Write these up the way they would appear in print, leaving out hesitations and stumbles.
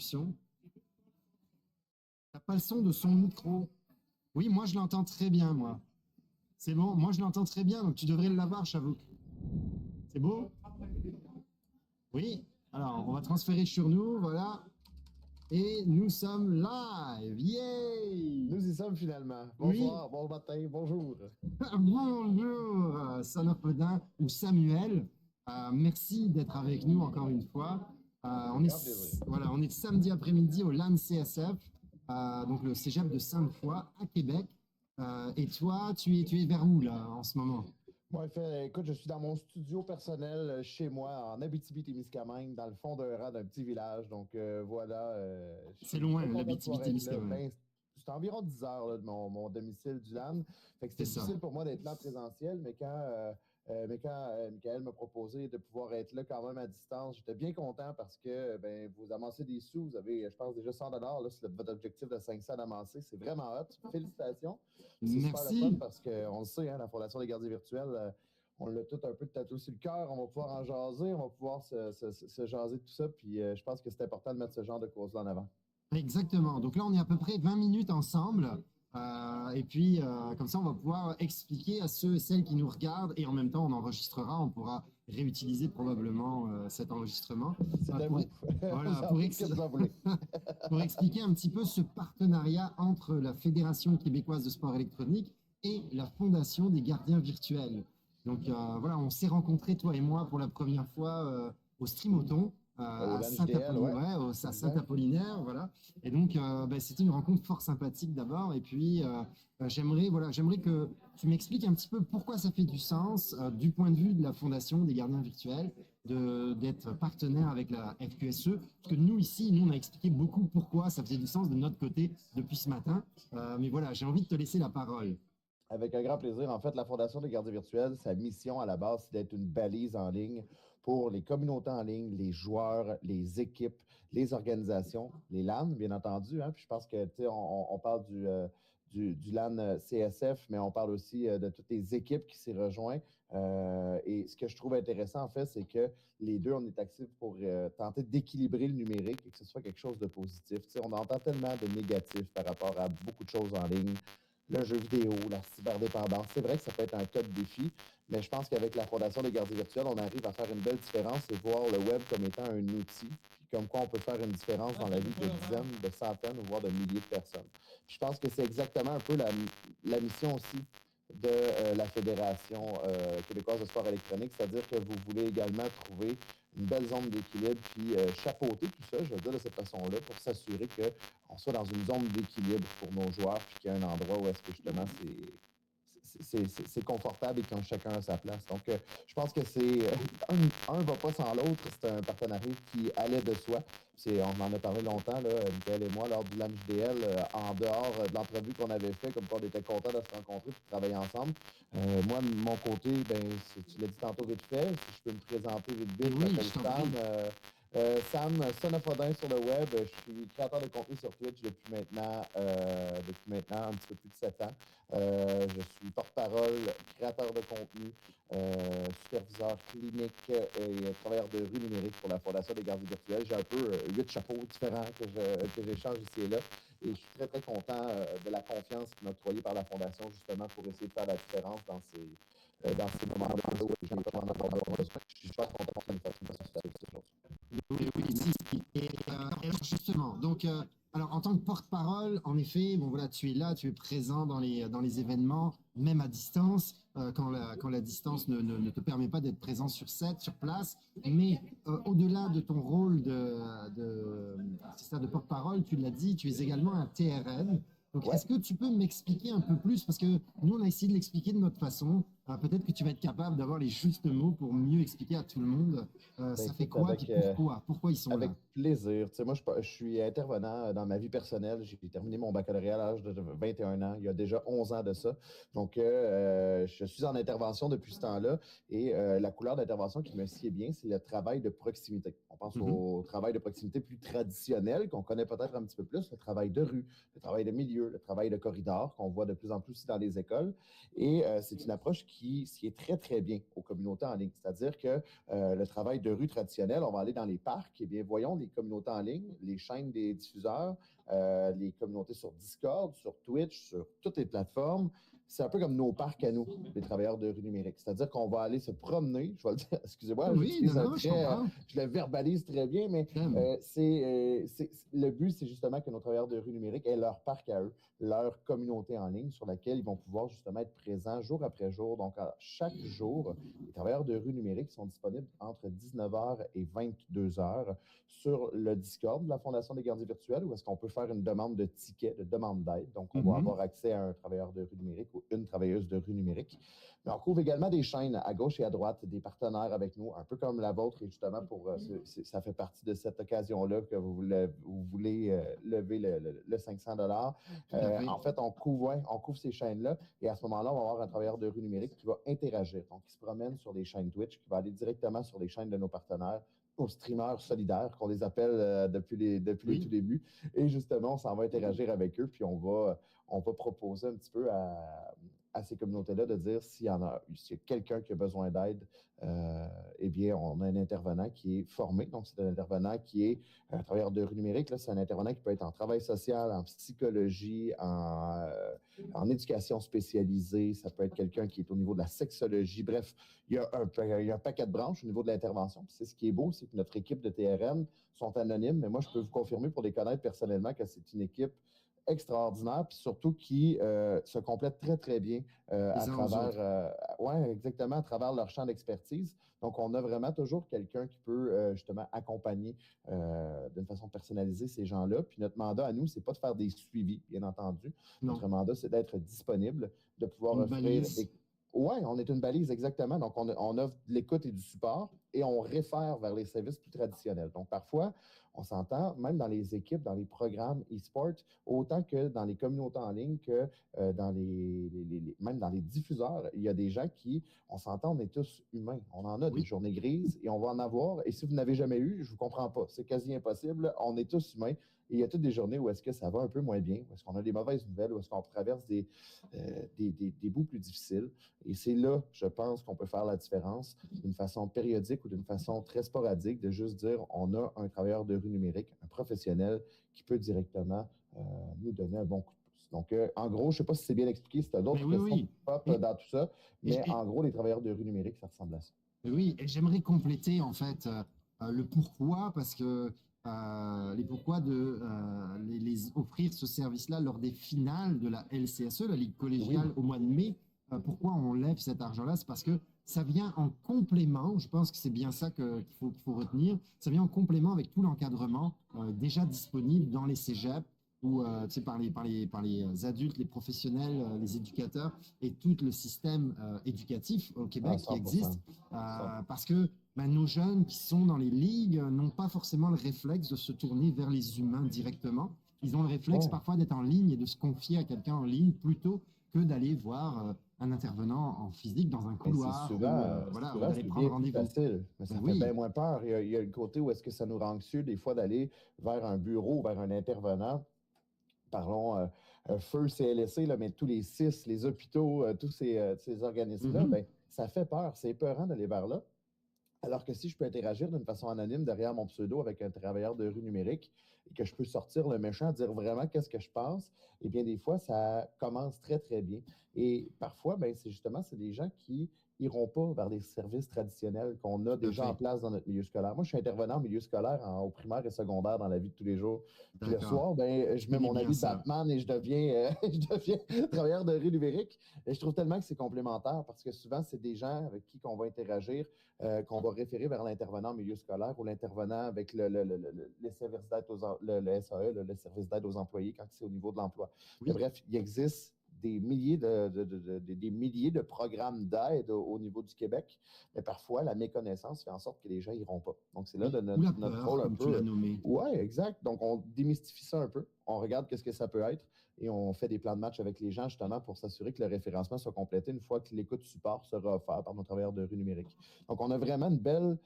introduction. T'as pas le son de son micro. Oui, moi je l'entends très bien, moi. C'est bon, moi je l'entends très bien, donc tu devrais l'avoir, Chavouk. C'est beau? Oui. Alors, on va transférer sur nous, voilà. Et nous sommes live. Yay! Nous y sommes finalement. Oui. Bonsoir, bon matin, bonjour. Bonjour, Son of Odin ou Samuel. Merci d'être avec nous encore une fois. On est samedi après-midi au LAN CSF, donc le cégep de Sainte-Foy à Québec. Et toi, tu es vers où là en ce moment? Moi, écoute, je suis dans mon studio personnel chez moi en Abitibi-Témiscamingue, dans le fond d'un rang d'un petit village. Donc voilà. C'est loin, l'Abitibi-Témiscamingue. l'Abitibi-Témiscamingue. C'est environ 10 heures là, de mon domicile du LAN. Fait que c'était difficile pour moi d'être là en présentiel, mais quand Michael m'a proposé de pouvoir être là quand même à distance, j'étais bien content parce que vous amassez des sous. Vous avez, je pense, déjà 100 là, c'est votre objectif de 500 d'amassé. C'est vraiment hot. Félicitations. C'est super le fun parce qu'on le sait, hein, la Fondation des gardiens virtuels, on l'a tout un peu de tatou sur le cœur. On va pouvoir en jaser, on va pouvoir se jaser de tout ça. Puis je pense que c'est important de mettre ce genre de cause-là en avant. Exactement. Donc là, on est à peu près 20 minutes ensemble. Et puis, comme ça, on va pouvoir expliquer à ceux et celles qui nous regardent. Et en même temps, on enregistrera. On pourra réutiliser probablement cet enregistrement. C'est à vous. Voilà, pour expliquer un petit peu ce partenariat entre la Fédération québécoise de sport électronique et la Fondation des gardiens virtuels. Donc voilà, on s'est rencontrés, toi et moi, pour la première fois au Streamoton. À Saint-Apollinaire, voilà. Et donc, c'était une rencontre fort sympathique d'abord. Et puis, j'aimerais que tu m'expliques un petit peu pourquoi ça fait du sens, du point de vue de la Fondation des gardiens virtuels, d'être partenaire avec la FQSE. Parce que nous, ici, on a expliqué beaucoup pourquoi ça faisait du sens de notre côté depuis ce matin. Mais voilà, j'ai envie de te laisser la parole. Avec un grand plaisir. En fait, la Fondation des gardiens virtuels, sa mission à la base, c'est d'être une balise en ligne pour les communautés en ligne, les joueurs, les équipes, les organisations, les LAN, bien entendu. Hein? Puis je pense que, tu sais, on parle du LAN CSF, mais on parle aussi de toutes les équipes qui s'y rejoignent. Et ce que je trouve intéressant, en fait, c'est que les deux, on est actifs pour tenter d'équilibrer le numérique et que ce soit quelque chose de positif. Tu sais, on entend tellement de négatifs par rapport à beaucoup de choses en ligne. Le jeu vidéo, la cyberdépendance. C'est vrai que ça peut être un top défi, mais je pense qu'avec la Fondation des gardiens virtuels, on arrive à faire une belle différence et voir le web comme étant un outil, puis comme quoi on peut faire une différence dans la vie de dizaines, de centaines, voire de milliers de personnes. Puis je pense que c'est exactement un peu la mission aussi de la Fédération québécoise de sport électronique, c'est-à-dire que vous voulez également trouver une belle zone d'équilibre, puis chapeauter tout ça, je vais le dire de cette façon-là, pour s'assurer qu'on soit dans une zone d'équilibre pour nos joueurs, puis qu'il y a un endroit où est-ce que justement c'est confortable et qu'ils ont chacun à sa place. Donc, je pense que un va pas sans l'autre. C'est un partenariat qui allait de soi. On en a parlé longtemps, là, Michael et moi, lors du LAN-JDL, en dehors de l'entrevue qu'on avait fait, comme quoi on était contents de se rencontrer et de travailler ensemble. Moi, de mon côté, tu l'as dit tantôt vite fait, si je peux me présenter vite vite, je m'appelle Sam. Sam, Son of Odin sur le web. Je suis créateur de contenu sur Twitch depuis maintenant un petit peu plus de 7 ans. Je suis porte-parole, créateur de contenu, superviseur clinique et travailleur de rue numérique pour la Fondation des gardiens virtuels. J'ai un peu 8 chapeaux différents que j'échange ici et là. Et je suis très, très content de la confiance qui m'a octroyée par la Fondation justement pour essayer de faire la différence dans ces moments-là où j'ai pas en avoir besoin. Je suis super content qu'on fasse une façon de ces choses. Oui. Et alors justement, donc, alors en tant que porte-parole, en effet, bon voilà, tu es là, tu es présent dans les événements, même à distance, quand la distance ne te permet pas d'être présent sur place. Mais au-delà de ton rôle de porte-parole, tu l'as dit, tu es également un TRN. Donc, est-ce que tu peux m'expliquer un peu plus? Parce que nous, on a essayé de l'expliquer de notre façon. Peut-être que tu vas être capable d'avoir les justes mots pour mieux expliquer à tout le monde ça fait quoi et pourquoi ils sont là. Avec plaisir. Tu sais, moi, je suis intervenant dans ma vie personnelle. J'ai terminé mon baccalauréat à l'âge de 21 ans, il y a déjà 11 ans de ça. Donc, je suis en intervention depuis ce temps-là. Et la couleur d'intervention qui me sied bien, c'est le travail de proximité. On pense au travail de proximité plus traditionnel, qu'on connaît peut-être un petit peu plus, le travail de rue, le travail de milieu, le travail de corridor, qu'on voit de plus en plus aussi dans les écoles. Et c'est une approche ce qui est très, très bien aux communautés en ligne. C'est-à-dire que le travail de rue traditionnel, on va aller dans les parcs, eh bien, voyons les communautés en ligne, les chaînes des diffuseurs, les communautés sur Discord, sur Twitch, sur toutes les plateformes. C'est un peu comme nos parcs à nous, les travailleurs de rue numérique. C'est-à-dire qu'on va aller se promener, je vais le dire, excusez-moi, Oui, non, non, je comprends. je le verbalise très bien, mais le but, c'est justement que nos travailleurs de rue numérique aient leur parc à eux, leur communauté en ligne sur laquelle ils vont pouvoir justement être présents jour après jour. Donc, chaque jour, les travailleurs de rue numérique sont disponibles entre 19h et 22h sur le Discord de la Fondation des gardiens virtuels, où est-ce qu'on peut faire une demande de ticket, de demande d'aide. Donc, on va avoir accès à un travailleur de rue numérique ou une travailleuse de rue numérique. Mais on couvre également des chaînes à gauche et à droite, des partenaires avec nous, un peu comme la vôtre, et justement, ça fait partie de cette occasion-là que vous voulez lever le 500 En fait, on couvre ces chaînes-là, et à ce moment-là, on va avoir un travailleur de rue numérique qui va interagir. Donc, il se promène sur les chaînes Twitch, qui va aller directement sur les chaînes de nos partenaires, aux streamers solidaires, qu'on les appelle depuis les tout débuts. Et justement, on s'en va interagir avec eux, puis on va proposer un petit peu à ces communautés-là de dire s'il y a quelqu'un qui a besoin d'aide, eh bien, on a un intervenant qui est formé. Donc, c'est un intervenant qui est un travailleur de rue numérique. Là, c'est un intervenant qui peut être en travail social, en psychologie, en éducation spécialisée. Ça peut être quelqu'un qui est au niveau de la sexologie. Bref, il y a un paquet de branches au niveau de l'intervention. C'est ce qui est beau, c'est que notre équipe de TRM sont anonymes, mais moi, je peux vous confirmer pour les connaître personnellement que c'est une équipe extraordinaire, puis surtout qui se complètent très, très bien à travers, exactement, à travers leur champ d'expertise. Donc, on a vraiment toujours quelqu'un qui peut justement accompagner d'une façon personnalisée ces gens-là. Puis notre mandat à nous, c'est pas de faire des suivis, bien entendu. Non. Notre mandat, c'est d'être disponible, de pouvoir offrir des... Oui, on est une balise, exactement. Donc, on offre de l'écoute et du support et on réfère vers les services plus traditionnels. Donc, parfois, on s'entend, même dans les équipes, dans les programmes e-sport, autant que dans les communautés en ligne que même dans les diffuseurs, il y a des gens qui, on s'entend, on est tous humains. On en a des journées grises et on va en avoir. Et si vous n'avez jamais eu, je ne vous comprends pas. C'est quasi impossible. On est tous humains. Et il y a toutes des journées où est-ce que ça va un peu moins bien, où est-ce qu'on a des mauvaises nouvelles, où est-ce qu'on traverse des bouts plus difficiles. Et c'est là, je pense, qu'on peut faire la différence d'une façon périodique ou d'une façon très sporadique, de juste dire on a un travailleur de rue numérique, un professionnel qui peut directement nous donner un bon coup de pouce. Donc, en gros, je ne sais pas si c'est bien expliqué, si tu as d'autres questions qui pop dans tout ça, mais en gros, les travailleurs de rue numérique, ça ressemble à ça. Oui, et j'aimerais compléter en fait le pourquoi, parce que les pourquoi de les offrir ce service-là lors des finales de la LCSE, la Ligue collégiale, au mois de mai. Pourquoi on lève cet argent-là? C'est parce que ça vient en complément, je pense que c'est bien ça qu'il faut retenir, ça vient en complément avec tout l'encadrement déjà disponible dans les cégeps, ou par les adultes, les professionnels, les éducateurs et tout le système éducatif au Québec qui existe. Parce que nos jeunes qui sont dans les ligues n'ont pas forcément le réflexe de se tourner vers les humains directement. Ils ont le réflexe parfois d'être en ligne et de se confier à quelqu'un en ligne plutôt que d'aller voir un intervenant en physique dans un couloir. Souvent, d'aller prendre rendez-vous. Facile, mais ça fait bien moins peur. Il y a le côté où est-ce que ça nous rend anxieux des fois d'aller vers un bureau, vers un intervenant. Parlons feu CLSC, là, mais tous les CIS, les hôpitaux, tous ces organismes-là, ça fait peur. C'est épeurant d'aller vers là. Alors que si je peux interagir d'une façon anonyme derrière mon pseudo avec un travailleur de rue numérique et que je peux sortir le méchant, dire vraiment qu'est-ce que je pense, eh bien, des fois, ça commence très, très bien. Et parfois, c'est des gens qui iront pas vers des services traditionnels qu'on a déjà en place dans notre milieu scolaire. Moi, je suis intervenant en milieu scolaire au primaire et secondaire dans la vie de tous les jours. Puis le soir, je mets mon habit de Batman et je deviens travailleur de rue numérique. Et je trouve tellement que c'est complémentaire parce que souvent, c'est des gens avec qui on va interagir, qu'on va référer vers l'intervenant en milieu scolaire ou l'intervenant avec le service d'aide le SAE, le service d'aide aux employés quand c'est au niveau de l'emploi. Bref, il existe des milliers de programmes d'aide au niveau du Québec, mais parfois, la méconnaissance fait en sorte que les gens n'iront pas. Donc, c'est là notre rôle un peu. Oui, exact. Donc, on démystifie ça un peu. on regarde qu'est-ce que ça peut être et on fait des plans de match avec les gens justement pour s'assurer que le référencement soit complété une fois que l'écoute support sera offert par nos travailleurs de rue numérique. Donc, on a vraiment une belle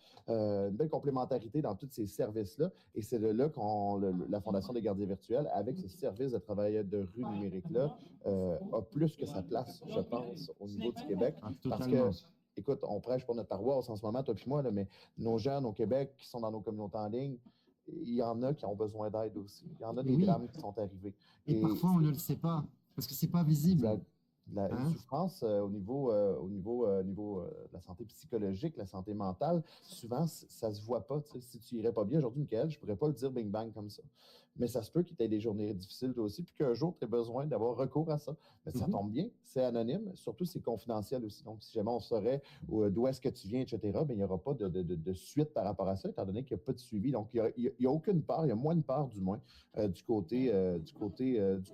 complémentarité dans tous ces services-là et c'est de là qu'on la Fondation des gardiens virtuels, avec ce service de travailleurs de rue numérique-là, a plus que sa place, je pense, au niveau du Québec. Ah, Parce totalement. que, écoute, on prêche pour notre paroisse en ce moment, toi puis moi, là, mais nos jeunes au Québec qui sont dans nos communautés en ligne, il y en a qui ont besoin d'aide aussi. Il y en a Et des oui, drames qui sont arrivés. et Et parfois on ne le sait pas, parce que c'est pas visible. la, une Hein? souffrance au niveau de la santé psychologique, la santé mentale, souvent, ça se voit pas. Tu sais. Si tu irais pas bien aujourd'hui, Michael, je pourrais pas le dire bing bang comme ça. Mais ça se peut qu'il t'ait des journées difficiles toi aussi, puis qu'un jour, tu aies besoin d'avoir recours à ça. Mais ça Mhm. tombe bien, c'est anonyme, surtout c'est confidentiel aussi. Donc, si jamais on saurait d'où est-ce que tu viens, etc., bien, il n'y aura pas de suite par rapport à ça, étant donné qu'il n'y a pas de suivi. Donc, il y a aucune part, il y a moins de part du moins du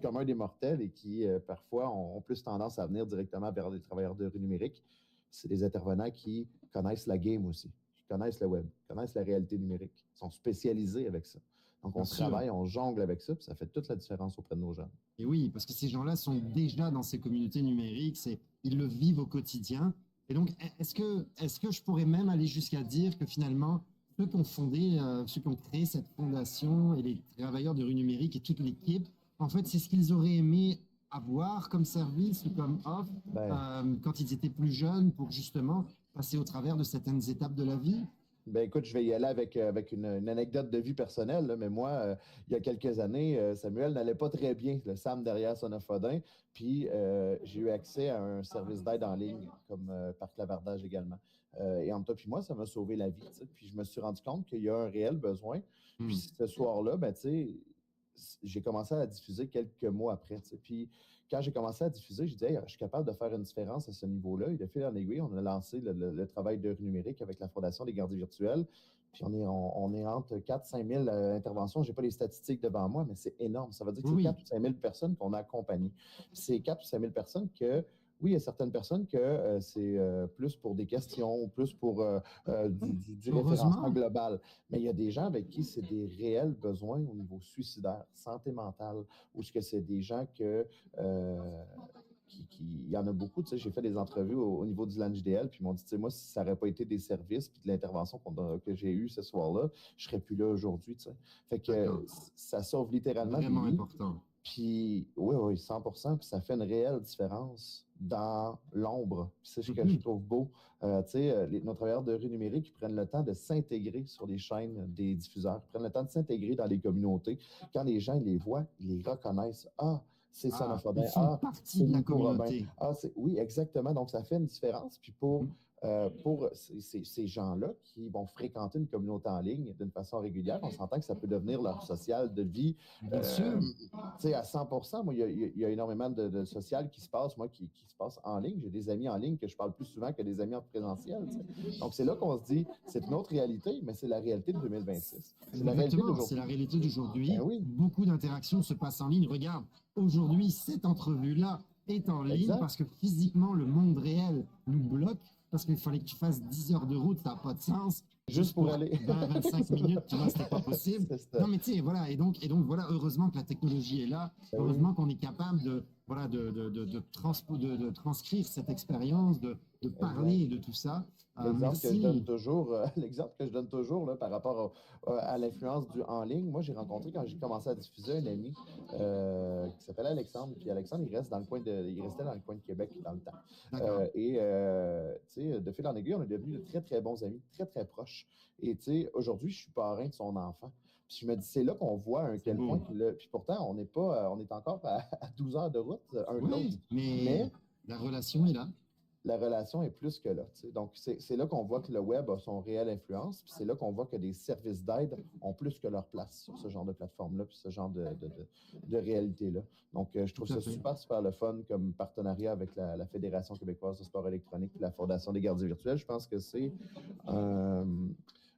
commun des mortels et qui, parfois, ont plus tendance à venir directement vers les travailleurs de rue numérique. C'est des intervenants qui connaissent la game aussi, qui connaissent le web, qui connaissent la réalité numérique, qui sont spécialisés avec ça. Donc, Bien on sûr. travaille, on jongle avec ça, puis ça fait toute la différence auprès de nos jeunes. Et oui, parce que ces gens-là sont déjà dans ces communautés numériques, ils le vivent au quotidien. Et donc, est-ce que je pourrais même aller jusqu'à dire que finalement, ceux qui ont fondé, ceux qui ont créé cette fondation et les travailleurs de rue numérique et toute l'équipe, en fait, c'est ce qu'ils auraient aimé avoir comme service ou comme offre Ben, quand ils étaient plus jeunes pour justement passer au travers de certaines étapes de la vie? Ben écoute, je vais y aller avec une anecdote de vie personnelle, là, mais moi, il y a quelques années, Samuel n'allait pas très bien, le Sam derrière son Ophodin, puis j'ai eu accès à un service d'aide en ligne, comme par clavardage également. Et entre toi puis moi, ça m'a sauvé la vie, tu sais. Puis je me suis rendu compte qu'il y a un réel besoin. Puis Hmm. ce soir-là, ben tu sais, j'ai commencé à diffuser quelques mois après, tu sais. Puis quand j'ai commencé à diffuser, je disais, hey, je suis capable de faire une différence à ce niveau-là. Et de fil en aiguille, on a lancé le travail de rue numérique avec la Fondation des gardiens virtuels. Puis on est entre 4 000 5 000 interventions. Je n'ai pas les statistiques devant moi, mais c'est énorme. Ça veut dire que Oui, c'est oui. 4 ou 5 000 personnes qu'on a accompagnées. Puis c'est 4 ou 5 000 personnes que, oui, il y a certaines personnes que c'est plus pour des questions, plus pour du référencement Heureusement. global. Mais il y a des gens avec qui c'est des réels besoins au niveau suicidaire, santé mentale, ou ce que c'est des gens que euh, il y en a beaucoup, tu sais, j'ai fait des entrevues au niveau du LAN-JDL, puis ils m'ont dit, tu sais, moi, si ça n'aurait pas été des services puis de l'intervention que j'ai eue ce soir-là, je ne serais plus là aujourd'hui, tu sais. Fait que D'accord. ça sauve littéralement des Vraiment vies. important. Puis, oui, oui, 100%, puis ça fait une réelle différence dans l'ombre. Puis c'est ce que je Mhm. trouve beau. Tu sais, nos travailleurs de rue numérique, ils prennent le temps de s'intégrer sur les chaînes des diffuseurs, ils prennent le temps de s'intégrer dans les communautés. Quand les gens les voient, ils les reconnaissent. Ah, c'est Son Ah, of ils Odin. font Ah, partie c'est de la Nico Robin. communauté. Ah, c'est... Oui, exactement. Donc, ça fait une différence. Puis Mhm. pour ces gens-là qui vont fréquenter une communauté en ligne d'une façon régulière, on s'entend que ça peut devenir leur social de vie Bien sûr. tu sais, à 100%, moi, il y a énormément de social qui se passe, moi, qui se passe en ligne. J'ai des amis en ligne que je parle plus souvent que des amis en présentiel. Tu sais. Donc, c'est là qu'on se dit, c'est une autre réalité, mais c'est la réalité de 2026. C'est la réalité Exactement, c'est d'aujourd'hui. la réalité Ben d'aujourd'hui. oui, Beaucoup d'interactions se passent en ligne. Regarde, aujourd'hui, cette entrevue-là est en ligne exact. parce que physiquement, le monde réel nous bloque, parce qu'il fallait que tu fasses 10 heures de route, ça n'a pas de sens. Juste Juste pour pour aller. 20-25 minutes, tu vois, c'était pas possible. C'est Non, ça. mais tu sais, voilà, et donc, voilà, heureusement que la technologie est là, Ben oui. heureusement qu'on est capable de, voilà, de transcrire cette expérience, de Exact. parler de tout ça. L'exemple que je donne Merci. toujours, l'exemple que je donne toujours là, par rapport à l'influence du en ligne, moi j'ai rencontré quand j'ai commencé à diffuser un ami qui s'appelle Alexandre. Puis Alexandre, il restait dans le coin de Québec dans le temps. D'accord. Tu sais, de fil en aiguille, on est devenus de très très bons amis, très très proches. Et tu sais, aujourd'hui, je suis parrain de son enfant. Puis je me dis, c'est là qu'on voit à C'est quel beau. point puis pourtant, on n'est pas, on est encore à 12 heures de route un de l'autre. Oui, mais Mais la relation est là. la relation est plus que là. Tu sais. Donc, c'est là qu'on voit que le web a son réelle influence, puis c'est là qu'on voit que des services d'aide ont plus que leur place sur ce genre de plateforme-là, puis ce genre de réalité-là. Donc, je trouve Tout à ça fait. super, super le fun comme partenariat avec la Fédération québécoise de sport électronique et la Fondation des gardiens virtuels. Je pense que c'est euh,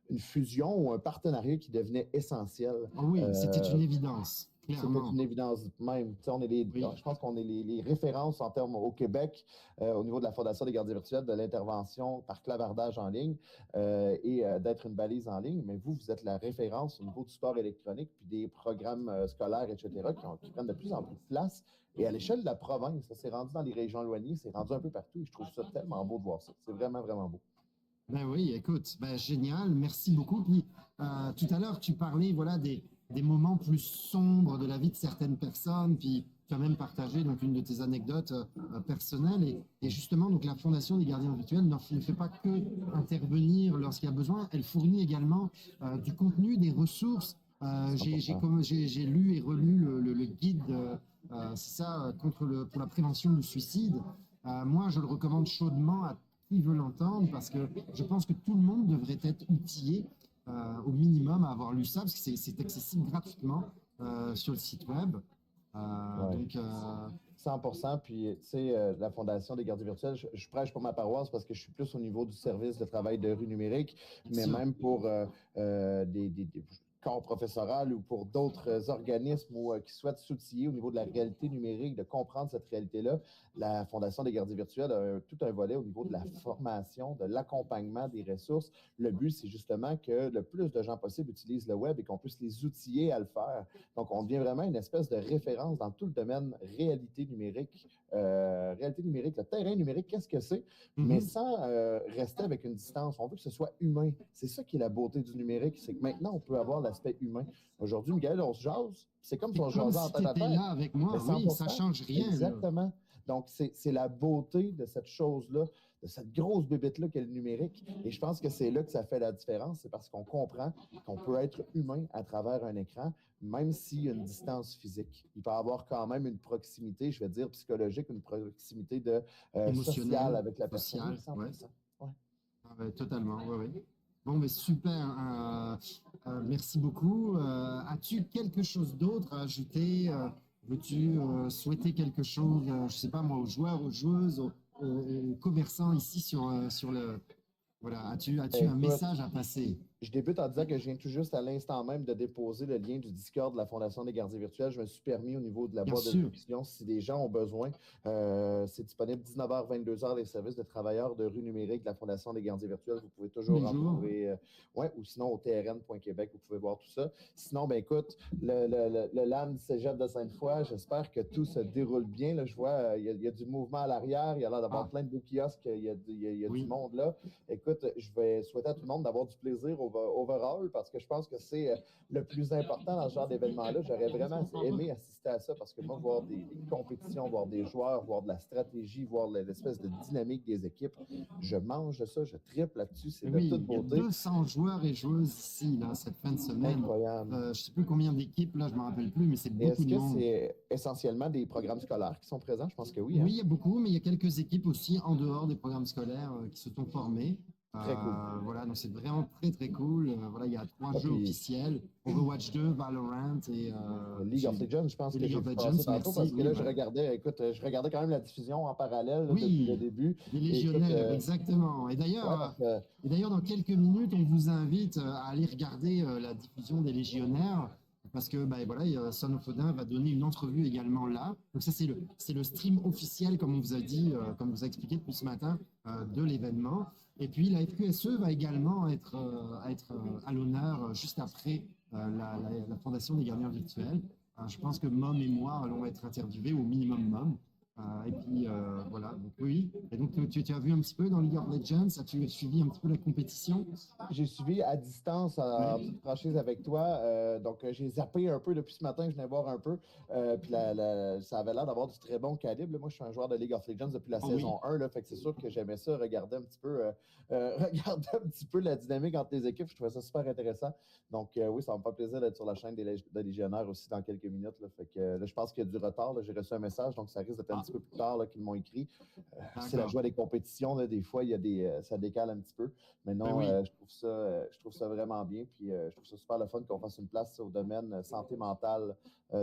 une fusion ou un partenariat qui devenait essentiel. Oh oui, c'était Euh, une évidence. C'est fait clairement. une évidence même. Tu sais, Oui. je pense qu'on est les références en termes au Québec, au niveau de la Fondation des gardiens virtuels, de l'intervention par clavardage en ligne d'être une balise en ligne. Mais vous êtes la référence au niveau du sport électronique, puis des programmes scolaires, etc., qui prennent de plus en plus de place. Et à l'échelle de la province, ça s'est rendu dans les régions éloignées, c'est rendu un peu partout. Et je trouve ça tellement beau de voir ça. C'est vraiment, vraiment beau. Ben oui, écoute, ben génial, merci beaucoup. Puis tout à l'heure, tu parlais voilà des moments plus sombres de la vie de certaines personnes, puis tu as même partagé donc une de tes anecdotes personnelles. Et justement, donc la Fondation des gardiens virtuels ne fait pas que intervenir lorsqu'il y a besoin, elle fournit également du contenu, des ressources. 100%. J'ai lu et relu le guide, c'est ça, pour la prévention du suicide. Moi, je le recommande chaudement à qui veut l'entendre, parce que je pense que tout le monde devrait être outillé au minimum à avoir lu ça, parce que c'est accessible gratuitement sur le site web. Euh, Ouais. donc, euh, 100%. Puis, tu sais, la Fondation des gardiens virtuels, je prêche pour ma paroisse parce que je suis plus au niveau du service de travail de rue numérique, bien mais sûr. même pour des corps professorales ou pour d'autres organismes qui souhaitent s'outiller au niveau de la réalité numérique, de comprendre cette réalité-là, la Fondation des gardiens virtuels a tout un volet au niveau de la formation, de l'accompagnement des ressources. Le but, c'est justement que le plus de gens possible utilisent le web et qu'on puisse les outiller à le faire. Donc, on devient vraiment une espèce de référence dans tout le domaine réalité numérique. Réalité numérique, le terrain numérique, qu'est-ce que c'est? Mais Mhm. sans rester avec une distance. On veut que ce soit humain. C'est ça qui est la beauté du numérique, c'est que maintenant, on peut avoir l'aspect humain. Aujourd'hui, Miguel, on se jase. C'est comme si C'est on se comme jasait en si tu tête à étais tête. là avec Mais moi. Oui, ça 100%. change rien, là. Exactement. Donc, c'est la beauté de cette chose-là, de cette grosse bébête-là qu'est le numérique. Et je pense que c'est là que ça fait la différence. C'est parce qu'on comprend qu'on peut être humain à travers un écran, même s'il y a une distance physique. Il peut y avoir quand même une proximité, je vais dire psychologique, une proximité sociale Émotionnel, avec la personne. Oui, social, ouais. 100%. Ouais. Ah ouais, totalement, ouais, ouais. Bon, mais super. Merci beaucoup. As-tu quelque chose d'autre à ajouter? Veux-tu souhaiter quelque chose, je sais pas moi, aux joueurs, aux joueuses, aux commerçants ici sur le. Voilà, as-tu un Écoute, message à passer? je débute en disant que je viens tout juste à l'instant même de déposer le lien du Discord de la Fondation des gardiens virtuels. Je me suis permis au niveau de la Bien boîte de sûr. discussion, si des gens ont besoin, c'est disponible 19h, 22h, les services de travailleurs de rue numérique de la Fondation des gardiens virtuels. Vous pouvez Tous toujours les en jours. trouver, ouais, ou sinon au trn.québec, vous pouvez voir tout ça. Sinon, ben écoute, le LAN du Cégep de Sainte-Foy, j'espère que tout se déroule bien. Là, je vois, il y a du mouvement à l'arrière, il y a l'air d'avoir Ah, plein de beaux kiosques, il y a du oui. monde là. Écoute, je vais souhaiter à tout le monde d'avoir du plaisir overall parce que je pense que c'est le plus important dans ce genre d'événement-là. J'aurais vraiment aimé assister à ça parce que moi, voir des compétitions, voir des joueurs, voir de la stratégie, voir l'espèce de dynamique des équipes, je mange de ça, je triple là-dessus, c'est de toute Oui, il y a beauté. 200 joueurs et joueuses ici, là, cette fin de semaine. Incroyable. Je sais plus combien d'équipes, là, je me rappelle plus, mais c'est Et beaucoup est-ce de que monde. c'est essentiellement des programmes scolaires qui sont présents? Je pense que oui, Oui, hein? il y a beaucoup, mais il y a quelques équipes aussi en dehors des programmes scolaires qui se sont formées. Très cool. Voilà, donc c'est vraiment très très cool. Voilà, il y a 3 jeux Puis officiels, Overwatch 2, Valorant League of Legends, je pense et que League j'ai of vu Legends. passer tantôt Merci, parce que oui, là, je voilà. regardais, écoute, je regardais quand même la diffusion en parallèle là, depuis le Oui, début. des Et écoute, légionnaires, exactement. ouais, donc Et d'ailleurs, dans quelques minutes, on vous invite à aller regarder la diffusion des légionnaires. Parce que bah, voilà, Son of Odin va donner une entrevue également là. Donc ça, c'est le stream officiel, comme on vous a dit, comme on vous a expliqué depuis ce matin, de l'événement. Et puis la FQSE va également être à l'honneur juste après la Fondation des gardiens virtuels. Je pense que Mom et moi allons être interviewés, au minimum Mom. Et puis voilà, donc oui. Et donc tu as vu un petit peu dans League of Legends, as-tu suivi un petit peu la compétition? j'ai suivi à distance en Oui. toute franchise avec toi. J'ai zappé un peu depuis ce matin, je venais voir un peu. Puis ça avait l'air d'avoir du très bon calibre. Là. Moi, je suis un joueur de League of Legends depuis la Oh oui. saison 1, là, fait que c'est sûr que j'aimais ça, regarder un petit peu, regarder un petit peu la dynamique entre les équipes. Je trouvais ça super intéressant. Donc oui, ça va me faire plaisir d'être sur la chaîne des Légionnaires aussi dans quelques minutes. Là. Fait que là, je pense qu'il y a du retard. Là. J'ai reçu un message, donc ça risque d'être un Ah, petit peu plus tard là, qu'ils m'ont écrit. C'est la d'accord. joie des compétitions. Là. Des fois, il y a ça décale un petit peu. Mais Oui, non, oui. je trouve ça vraiment bien. Puis je trouve ça super le fun qu'on fasse une place au domaine santé mentale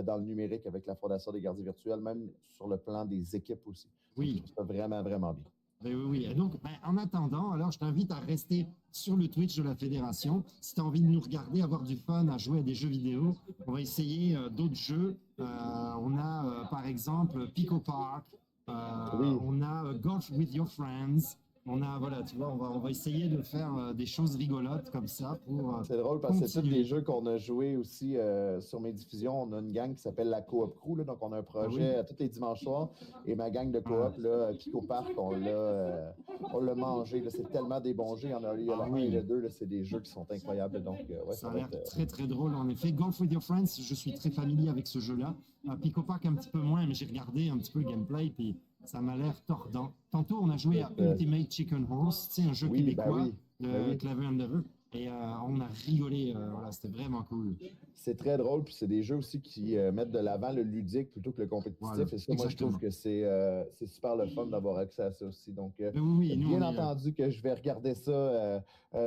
dans le numérique avec la Fondation des gardiens virtuels, même sur le plan des équipes aussi. Donc, je Oui. trouve ça vraiment, vraiment bien. Ben oui, oui. Et donc, ben, en attendant, alors je t'invite à rester sur le Twitch de la fédération. Si tu as envie de nous regarder, avoir du fun, à jouer à des jeux vidéo, on va essayer d'autres jeux. On a par exemple Pico Park, Oui, on a Golf with Your Friends. On a, voilà, tu vois, on va essayer de faire des choses rigolotes comme ça pour c'est drôle parce que c'est tous des continuer. jeux qu'on a joués aussi sur mes diffusions. On a une gang qui s'appelle la Coop Crew, là, donc on a un Ah oui, projet tous les dimanches soirs. Et ma gang de voilà. coop, là, Pico Park, on l'a mangé. Là. C'est tellement des bons jeux. Il y a Ah le 1 et le oui, 2, là, c'est des jeux qui sont incroyables. Donc, ouais, ça ça a va l'air être. très très drôle en effet. Golf with Your Friends, je suis très familier avec ce jeu-là. Pico Park un petit peu moins, mais j'ai regardé un petit peu le gameplay, puis ça m'a l'air tordant. Tantôt, on a joué à écoute, Ultimate Chicken Horse, c'est un jeu oui, ben québécois oui, ben de oui. Clever Endeavor, et on a rigolé. Voilà, c'était vraiment cool. C'est très drôle, puis c'est des jeux aussi qui mettent de l'avant le ludique plutôt que le Voilà, compétitif. Et ça, moi, je trouve exactement. que c'est super le fun d'avoir accès à ça aussi. Donc, Mais oui, oui, nous bien on est. entendu que je vais regarder ça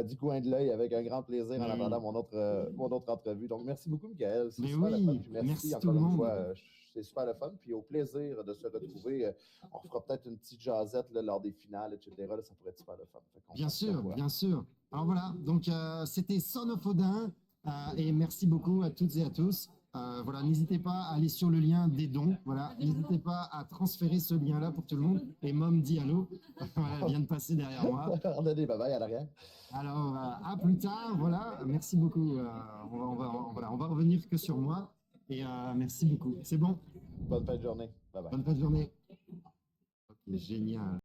du coin de l'œil avec un grand plaisir en Mais attendant oui, mon autre entrevue. Donc, merci beaucoup, Michael. C'est mais super le fun. oui, Puis merci merci tout le encore une fois. monde. C'est super le fun. Puis au plaisir de se retrouver. On fera peut-être une petite jasette là, lors des finales, etc. Là, ça pourrait être super le fun. Fait qu'on Bien se sûr, revoit. bien sûr. Alors voilà, donc c'était Son of Odin, et merci beaucoup à toutes et à tous. Voilà, n'hésitez pas à aller sur le lien des dons. Voilà, n'hésitez pas à transférer ce lien-là pour tout le monde. Et Mom dit allô. Voilà, elle vient de passer derrière moi. On a des babayes à l'arrière. Alors à plus tard. Voilà, merci beaucoup. Voilà, on va revenir que sur moi. Et merci beaucoup. C'est bon. Bonne fin de journée. Bye bye. Bonne fin de journée. Ok, génial.